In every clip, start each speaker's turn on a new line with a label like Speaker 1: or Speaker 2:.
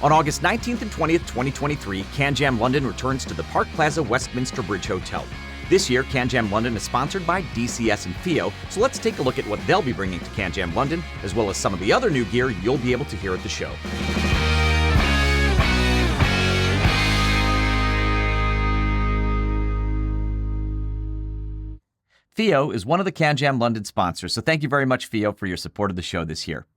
Speaker 1: On August 19th and 20th, 2023, CanJam London returns to the Park Plaza Westminster Bridge Hotel. This year, CanJam London is sponsored by DCS and FiiO, so let's take a look at what they'll be bringing to CanJam London, as well as some of the other new gear you'll be able to hear at the show. FiiO is one of the CanJam London sponsors, so thank you very much, FiiO, for your support of the show this year.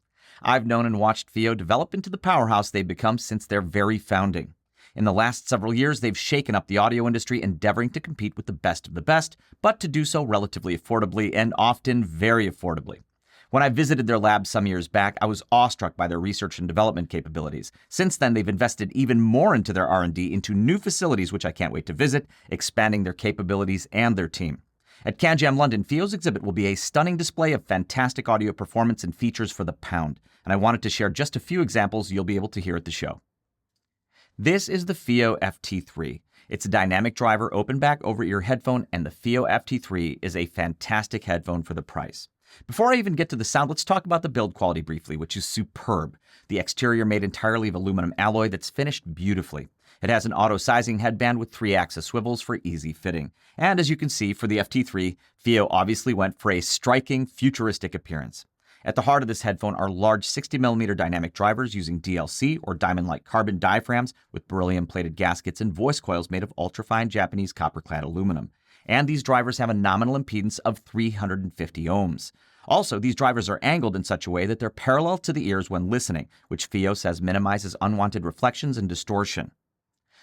Speaker 1: I've known and watched FiiO develop into the powerhouse they've become since their very founding. In the last several years, they've shaken up the audio industry, endeavoring to compete with the best of the best, but to do so relatively affordably and often very affordably. When I visited their lab some years back, I was awestruck by their research and development capabilities. Since then, they've invested even more into their R&D, into new facilities, which I can't wait to visit, expanding their capabilities and their team. At CanJam London, FiiO's exhibit will be a stunning display of fantastic audio performance and features for the pound, and I wanted to share just a few examples you'll be able to hear at the show. This is the FiiO FT3. It's a dynamic driver open-back over-ear headphone, and the FiiO FT3 is a fantastic headphone for the price. Before I even get to the sound, let's talk about the build quality briefly, which is superb. The exterior made entirely of aluminum alloy that's finished beautifully. It has an auto-sizing headband with 3-axis swivels for easy fitting. And as you can see, for the FT3, FiiO obviously went for a striking, futuristic appearance. At the heart of this headphone are large 60mm dynamic drivers using DLC or diamond-like carbon diaphragms with beryllium-plated gaskets and voice coils made of ultrafine Japanese copper-clad aluminum. And these drivers have a nominal impedance of 350 ohms. Also, these drivers are angled in such a way that they're parallel to the ears when listening, which FiiO says minimizes unwanted reflections and distortion.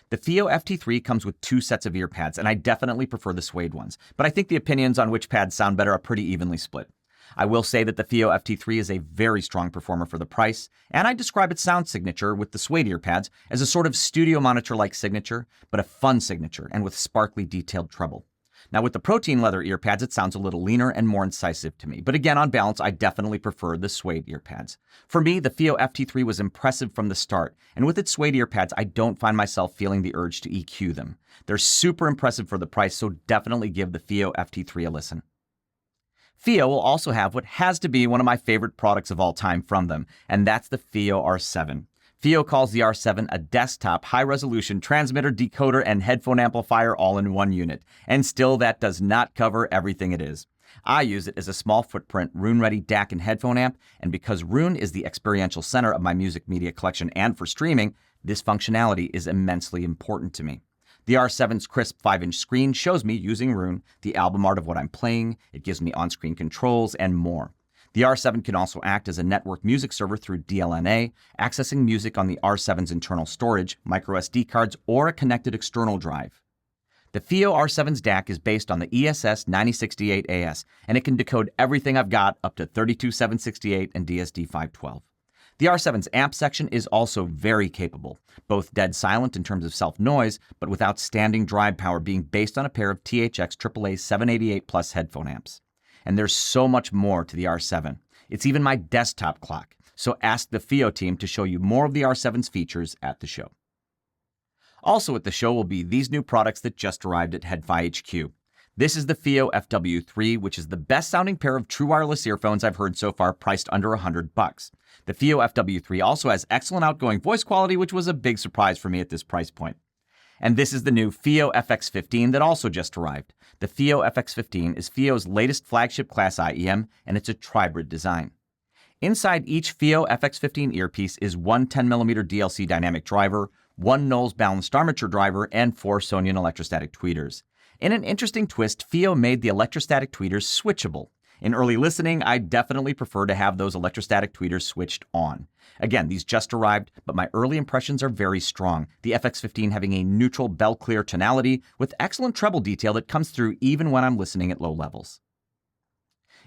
Speaker 1: The FiiO FT3 comes with 2 sets of ear pads, and I definitely prefer the suede ones, but I think the opinions on which pads sound better are pretty evenly split. I will say that the FiiO FT3 is a very strong performer for the price, and I describe its sound signature with the suede ear pads as a sort of studio monitor-like signature, but a fun signature and with sparkly detailed treble. Now with the protein leather ear pads, it sounds a little leaner and more incisive to me, but again, on balance, I definitely prefer the suede ear pads. For me, the FiiO FT3 was impressive from the start, and with its suede ear pads, I don't find myself feeling the urge to EQ them. They're super impressive for the price, so definitely give the FiiO FT3 a listen. FiiO will also have what has to be one of my favorite products of all time from them, and that's the FiiO R7. FiiO calls the R7 a desktop, high-resolution transmitter, decoder, and headphone amplifier all in one unit. And still, that does not cover everything it is. I use it as a small footprint, Roon-ready DAC and headphone amp, and because Roon is the experiential center of my music media collection and for streaming, this functionality is immensely important to me. The R7's crisp 5-inch screen shows me using Roon, the album art of what I'm playing, it gives me on-screen controls, and more. The R7 can also act as a network music server through DLNA, accessing music on the R7's internal storage, microSD cards, or a connected external drive. The FiiO R7's DAC is based on the ESS 9068AS, and it can decode everything I've got up to 32768 and DSD512. The R7's amp section is also very capable, both dead silent in terms of self-noise, but with outstanding drive power being based on a pair of THX AAA 788 Plus headphone amps. And there's so much more to the R7. It's even my desktop clock, so ask the FiiO team to show you more of the R7's features at the show. Also at the show will be these new products that just arrived at HeadFi HQ. This is the FiiO FW3, which is the best-sounding pair of true wireless earphones I've heard so far, priced under $100. The FiiO FW3 also has excellent outgoing voice quality, which was a big surprise for me at this price point. And this is the new FiiO FX15 that also just arrived. The FiiO FX15 is FiiO's latest flagship class IEM, and it's a tribrid design. Inside each FiiO FX15 earpiece is one 10mm DLC dynamic driver, one Knowles balanced armature driver, and 4 Sonian electrostatic tweeters. In an interesting twist, FiiO made the electrostatic tweeters switchable. In early listening, I definitely prefer to have those electrostatic tweeters switched on. Again, these just arrived, but my early impressions are very strong, the FX15 having a neutral bell-clear tonality with excellent treble detail that comes through even when I'm listening at low levels.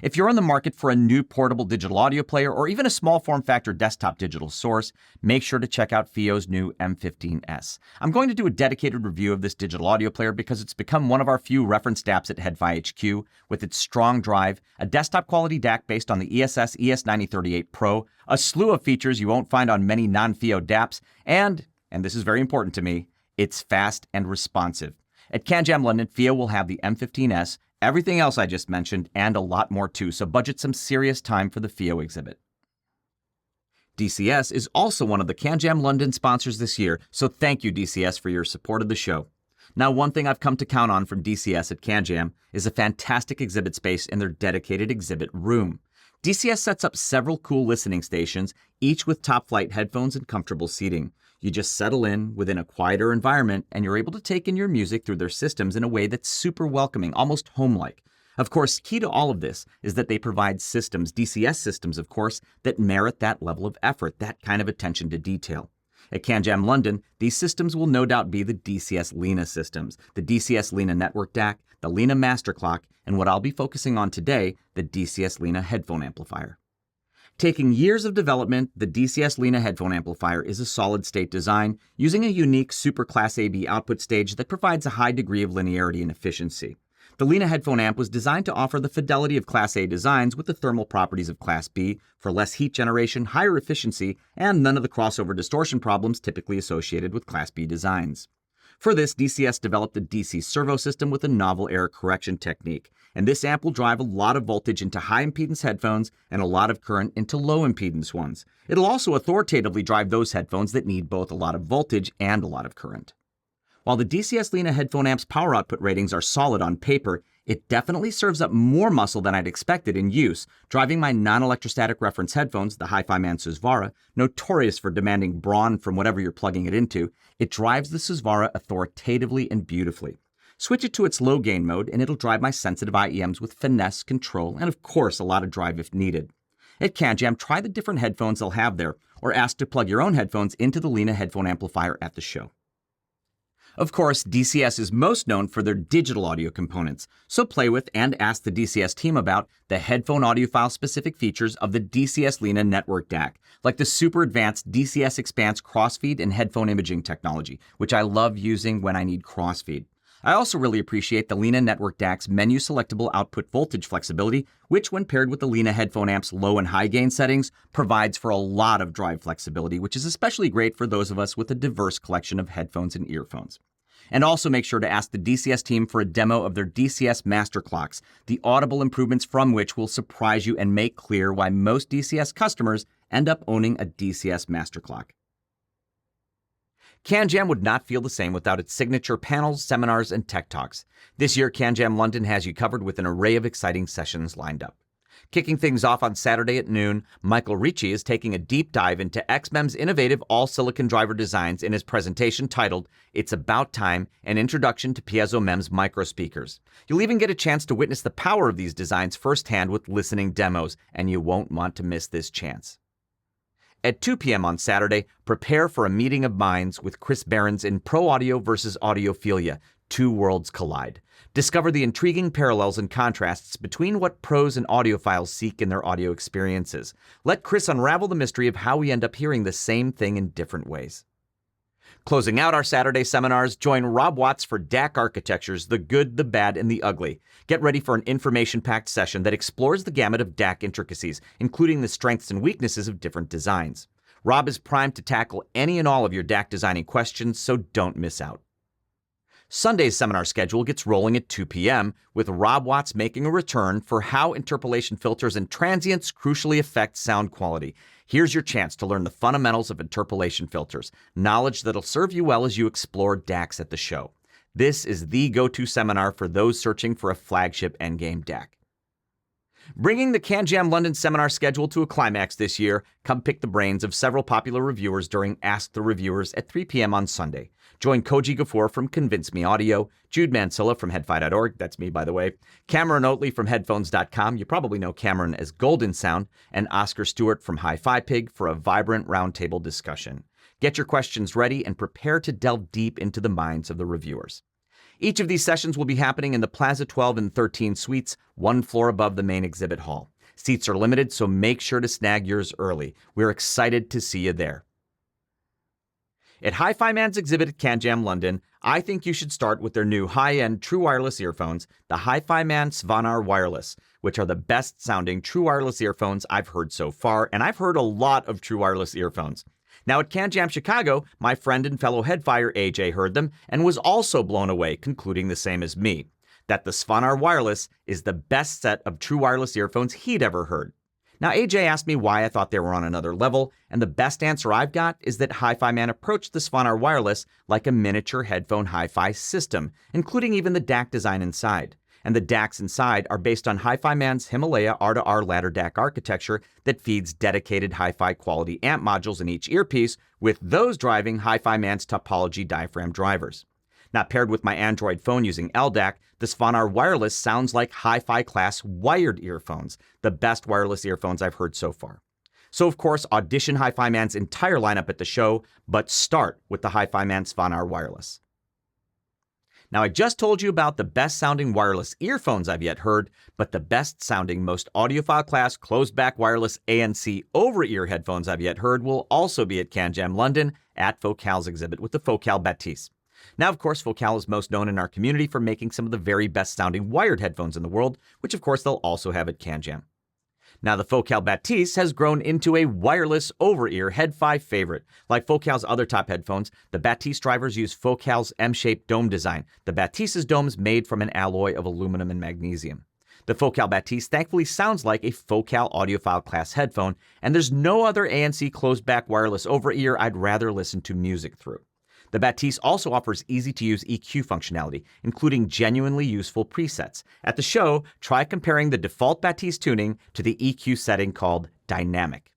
Speaker 1: If you're in the market for a new portable digital audio player or even a small form factor desktop digital source, make sure to check out FiiO's new M15S. I'm going to do a dedicated review of this digital audio player because it's become one of our few reference DAPs at HeadFi HQ with its strong drive, a desktop quality DAC based on the ESS ES9038 Pro, a slew of features you won't find on many non-FiiO DAPs, and this is very important to me, it's fast and responsive. At CanJam London, FiiO will have the M15S, everything else I just mentioned, and a lot more too, so budget some serious time for the FiiO exhibit. DCS is also one of the CanJam London sponsors this year, so thank you, DCS, for your support of the show. Now, one thing I've come to count on from DCS at CanJam is a fantastic exhibit space in their dedicated exhibit room. DCS sets up several cool listening stations, each with top-flight headphones and comfortable seating. You just settle in within a quieter environment, and you're able to take in your music through their systems in a way that's super welcoming, almost home-like. Of course, key to all of this is that they provide systems, DCS systems, of course, that merit that level of effort, that kind of attention to detail. At CanJam London, these systems will no doubt be the DCS Lena systems, the DCS Lena Network DAC, the Lena Master Clock, and what I'll be focusing on today, the DCS Lena Headphone Amplifier. Taking years of development, the DCS Lena Headphone Amplifier is a solid-state design using a unique Super Class AB output stage that provides a high degree of linearity and efficiency. The Lena headphone amp was designed to offer the fidelity of Class A designs with the thermal properties of Class B for less heat generation, higher efficiency, and none of the crossover distortion problems typically associated with Class B designs. For this, DCS developed a DC servo system with a novel error correction technique, and this amp will drive a lot of voltage into high impedance headphones and a lot of current into low impedance ones. It'll also authoritatively drive those headphones that need both a lot of voltage and a lot of current. While the DCS Lena headphone amp's power output ratings are solid on paper, it definitely serves up more muscle than I'd expected in use, driving my non-electrostatic reference headphones, the HIFIMAN Susvara, notorious for demanding brawn from whatever you're plugging it into. It drives the Susvara authoritatively and beautifully. Switch it to its low gain mode and it'll drive my sensitive IEMs with finesse, control, and of course a lot of drive if needed. At CanJam, try the different headphones they'll have there, or ask to plug your own headphones into the Lena headphone amplifier at the show. Of course, DCS is most known for their digital audio components, so play with and ask the DCS team about the headphone audiophile-specific features of the DCS Lena Network DAC, like the super advanced DCS Expanse crossfeed and headphone imaging technology, which I love using when I need crossfeed. I also really appreciate the Lena Network DAC's menu-selectable output voltage flexibility, which when paired with the Lena headphone amp's low and high gain settings, provides for a lot of drive flexibility, which is especially great for those of us with a diverse collection of headphones and earphones. And also make sure to ask the DCS team for a demo of their DCS Master Clocks, the audible improvements from which will surprise you and make clear why most DCS customers end up owning a DCS Master Clock. CanJam would not feel the same without its signature panels, seminars, and tech talks. This year, CanJam London has you covered with an array of exciting sessions lined up. Kicking things off on Saturday at noon, Michael Ricci is taking a deep dive into XMEM's innovative all-silicon driver designs in his presentation titled, It's About Time, An Introduction to Piezo MEMS Microspeakers. You'll even get a chance to witness the power of these designs firsthand with listening demos, and you won't want to miss this chance. At 2 p.m. on Saturday, prepare for a meeting of minds with Chris Behrens in Pro Audio versus Audiophilia. Two worlds collide. Discover the intriguing parallels and contrasts between what pros and audiophiles seek in their audio experiences. Let Chris unravel the mystery of how we end up hearing the same thing in different ways. Closing out our Saturday seminars, join Rob Watts for DAC Architectures, the Good, the Bad, and the Ugly. Get ready for an information-packed session that explores the gamut of DAC intricacies, including the strengths and weaknesses of different designs. Rob is primed to tackle any and all of your DAC designing questions, so don't miss out. Sunday's seminar schedule gets rolling at 2 p.m., with Rob Watts making a return for how interpolation filters and transients crucially affect sound quality. Here's your chance to learn the fundamentals of interpolation filters, knowledge that'll serve you well as you explore DACs at the show. This is the go-to seminar for those searching for a flagship endgame DAC. Bringing the CanJam London seminar schedule to a climax this year, come pick the brains of several popular reviewers during Ask the Reviewers at 3 p.m. on Sunday. Join Koji Gafoor from Convince Me Audio, Jude Mansilla from headfi.org, that's me by the way, Cameron Oatley from headphones.com, you probably know Cameron as Golden Sound, and Oscar Stewart from Hi-Fi Pig for a vibrant roundtable discussion. Get your questions ready and prepare to delve deep into the minds of the reviewers. Each of these sessions will be happening in the Plaza 12 and 13 suites, one floor above the main exhibit hall. Seats are limited, so make sure to snag yours early. We're excited to see you there. At HIFIMAN's exhibit at CanJam London, I think you should start with their new high-end true wireless earphones, the HIFIMAN Svanar Wireless, which are the best-sounding true wireless earphones I've heard so far, and I've heard a lot of true wireless earphones. Now at CanJam Chicago, my friend and fellow headfire AJ heard them and was also blown away, concluding the same as me, that the Svanar Wireless is the best set of true wireless earphones he'd ever heard. Now, AJ asked me why I thought they were on another level, and the best answer I've got is that HIFIMAN approached the Svanar Wireless like a miniature headphone hi-fi system, including even the DAC design inside. And the DACs inside are based on HIFIMAN's Himalaya R2R ladder DAC architecture that feeds dedicated hi-fi quality amp modules in each earpiece, with those driving HIFIMAN's topology diaphragm drivers. Now, paired with my Android phone using LDAC, the Svanar Wireless sounds like hi-fi class wired earphones, the best wireless earphones I've heard so far. So, of course, audition HIFIMAN's entire lineup at the show, but start with the HIFIMAN Svanar Wireless. Now, I just told you about the best-sounding wireless earphones I've yet heard, but the best-sounding, most audiophile-class, closed-back wireless ANC over-ear headphones I've yet heard will also be at CanJam London at Focal's exhibit with the Focal Baptiste. Now, of course, Focal is most known in our community for making some of the very best-sounding wired headphones in the world, which, of course, they'll also have at CanJam. Now, the Focal Baptiste has grown into a wireless over-ear Head-Fi favorite. Like Focal's other top headphones, the Baptiste drivers use Focal's M-shaped dome design. The Baptiste's dome is made from an alloy of aluminum and magnesium. The Focal Baptiste thankfully sounds like a Focal audiophile class headphone, and there's no other ANC closed-back wireless over-ear I'd rather listen to music through. The Baptiste also offers easy-to-use EQ functionality, including genuinely useful presets. At the show, try comparing the default Baptiste tuning to the EQ setting called Dynamic.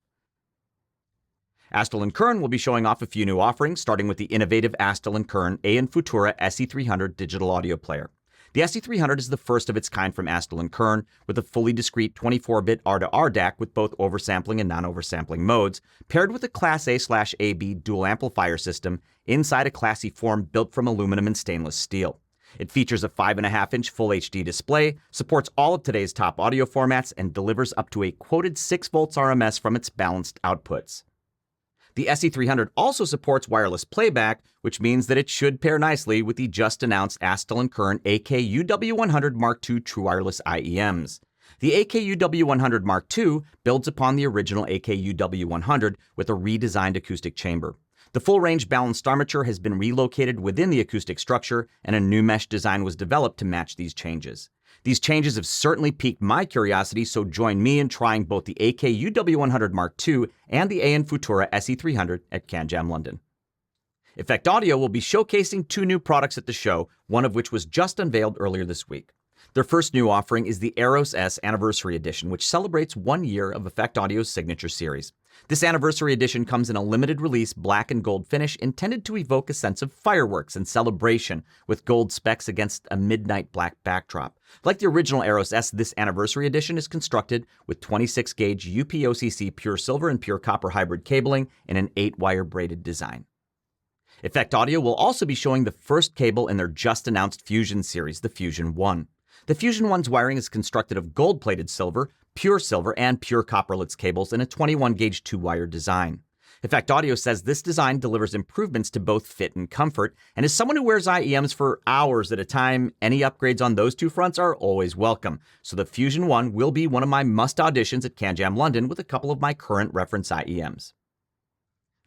Speaker 1: Astell&Kern will be showing off a few new offerings, starting with the innovative Astell&Kern A&futura SE300 digital audio player. The SE300 is the first of its kind from Astell&Kern, with a fully discrete 24-bit R2R DAC with both oversampling and non-oversampling modes, paired with a Class A/AB dual amplifier system inside a classy form built from aluminum and stainless steel. It features a 5.5-inch Full HD display, supports all of today's top audio formats, and delivers up to a quoted 6 volts RMS from its balanced outputs. The SE300 also supports wireless playback, which means that it should pair nicely with the just-announced Astell&Kern AKUW100 Mark II True Wireless IEMs. The AKUW100 Mark II builds upon the original AKUW100 with a redesigned acoustic chamber. The full-range balanced armature has been relocated within the acoustic structure, and a new mesh design was developed to match these changes. These changes have certainly piqued my curiosity, so join me in trying both the AKUW100 Mark II and the A&futura SE300 at CanJam London. Effect Audio will be showcasing 2 new products at the show, one of which was just unveiled earlier this week. Their first new offering is the Eros S Anniversary Edition, which celebrates 1 year of Effect Audio's signature series. This Anniversary Edition comes in a limited release black and gold finish intended to evoke a sense of fireworks and celebration, with gold specks against a midnight black backdrop. Like the original Eros S, this Anniversary Edition is constructed with 26-gauge UPOCC pure silver and pure copper hybrid cabling in an 8-wire braided design. Effect Audio will also be showing the first cable in their just-announced Fusion series, the Fusion 1. The Fusion 1's wiring is constructed of gold-plated silver, and pure copperlets cables in a 21-gauge 2-wire design. Effect Audio says this design delivers improvements to both fit and comfort, and as someone who wears IEMs for hours at a time, any upgrades on those 2 fronts are always welcome. So the Fusion 1 will be one of my must auditions at CanJam London with a couple of my current reference IEMs.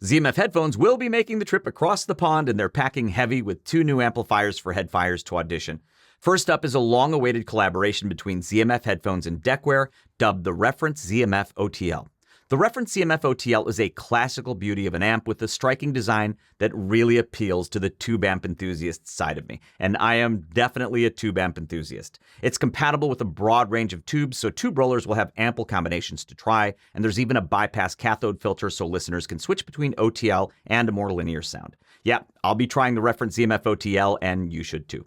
Speaker 1: ZMFheadphones will be making the trip across the pond, and they're packing heavy with 2 new amplifiers for headfires to audition. First up is a long-awaited collaboration between ZMFheadphones and Deckware, dubbed the Reference ZMF OTL. The Reference ZMF OTL is a classical beauty of an amp with a striking design that really appeals to the tube amp enthusiast side of me, and I am definitely a tube amp enthusiast. It's compatible with a broad range of tubes, so tube rollers will have ample combinations to try, and there's even a bypass cathode filter so listeners can switch between OTL and a more linear sound. Yeah, I'll be trying the Reference ZMF OTL, and you should too.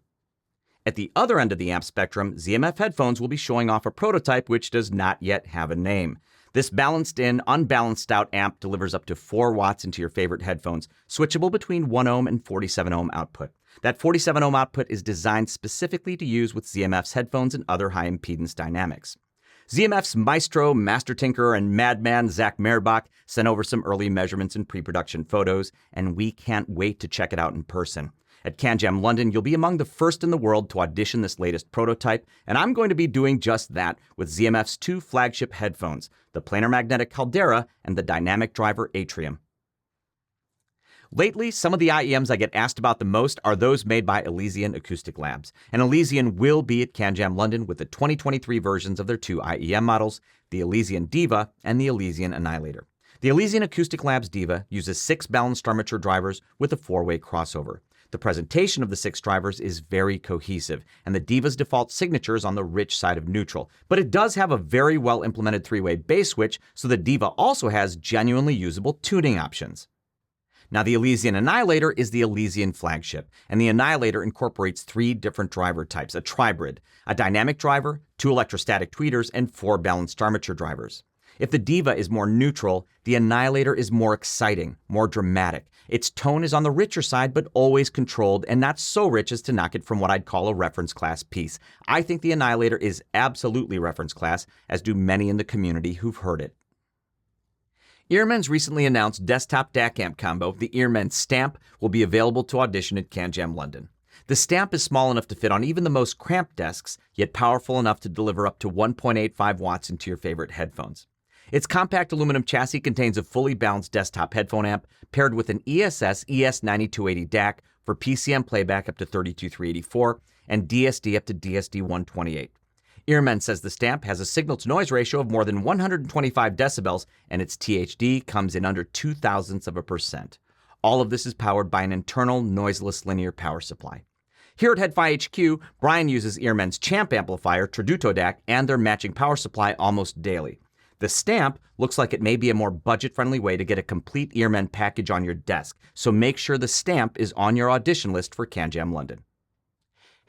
Speaker 1: At the other end of the amp spectrum, ZMFheadphones will be showing off a prototype which does not yet have a name. This balanced-in, unbalanced-out amp delivers up to 4 watts into your favorite headphones, switchable between 1 ohm and 47 ohm output. That 47 ohm output is designed specifically to use with ZMF's headphones and other high-impedance dynamics. ZMF's maestro, master tinkerer, and madman Zach Merbach sent over some early measurements and pre-production photos, and we can't wait to check it out in person. At CanJam London, you'll be among the first in the world to audition this latest prototype, and I'm going to be doing just that with ZMF's 2 flagship headphones, the planar magnetic Caldera and the dynamic driver Atrium. Lately, some of the IEMs I get asked about the most are those made by Elysian Acoustic Labs. And Elysian will be at CanJam London with the 2023 versions of their two IEM models, the Elysian Diva and the Elysian Annihilator. The Elysian Acoustic Labs Diva uses 6 balanced armature drivers with a 4-way crossover. The presentation of the 6 drivers is very cohesive, and the Diva's default signature is on the rich side of neutral. But it does have a very well implemented 3-way bass switch, so the Diva also has genuinely usable tuning options. Now, the Elysian Annihilator is the Elysian flagship, and the Annihilator incorporates 3 different driver types, a tribrid, a dynamic driver, 2 electrostatic tweeters, and 4 balanced armature drivers. If the Diva is more neutral, the Annihilator is more exciting, more dramatic. Its tone is on the richer side, but always controlled, and not so rich as to knock it from what I'd call a reference class piece. I think the Annihilator is absolutely reference class, as do many in the community who've heard it. EarMen's recently announced desktop DAC amp combo, the EarMen Stamp, will be available to audition at CanJam London. The Stamp is small enough to fit on even the most cramped desks, yet powerful enough to deliver up to 1.85 watts into your favorite headphones. Its compact aluminum chassis contains a fully balanced desktop headphone amp paired with an ESS ES9280 DAC for PCM playback up to 32384 and DSD up to DSD128. EarMen says the Stamp has a signal-to-noise ratio of more than 125 decibels, and its THD comes in under 0.02%. All of this is powered by an internal, noiseless linear power supply. Here at HeadFi HQ, Brian uses EarMen's Champ amplifier, Traduto DAC, and their matching power supply almost daily. The Stamp looks like it may be a more budget-friendly way to get a complete EarMen package on your desk, so make sure the Stamp is on your audition list for CanJam London.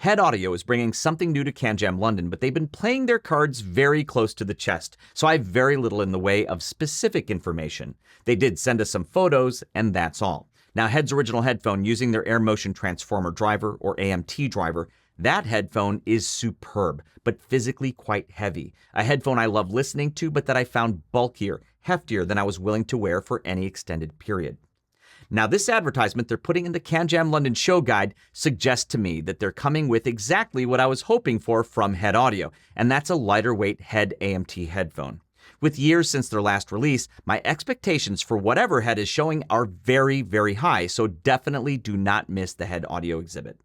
Speaker 1: HEDD Audio is bringing something new to CanJam London, but they've been playing their cards very close to the chest, so I have very little in the way of specific information. They did send us some photos, and that's all. Now, HEDD's original headphone using their Air Motion Transformer driver, or AMT driver, that headphone is superb, but physically quite heavy. A headphone I love listening to, but that I found bulkier, heftier than I was willing to wear for any extended period. Now, this advertisement they're putting in the CanJam London show guide suggests to me that they're coming with exactly what I was hoping for from HEDD Audio, and that's a lighter weight HEDD AMT headphone. With years since their last release, my expectations for whatever HEDD is showing are very, very high, so definitely do not miss the HEDD Audio exhibit.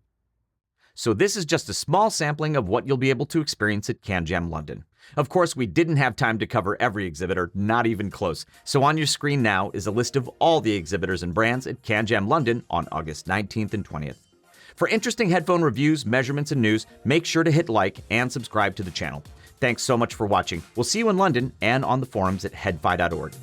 Speaker 1: So this is just a small sampling of what you'll be able to experience at CanJam London. Of course, we didn't have time to cover every exhibitor, not even close. So on your screen now is a list of all the exhibitors and brands at CanJam London on August 19th and 20th. For interesting headphone reviews, measurements, and news, make sure to hit like and subscribe to the channel. Thanks so much for watching. We'll see you in London and on the forums at headfi.org.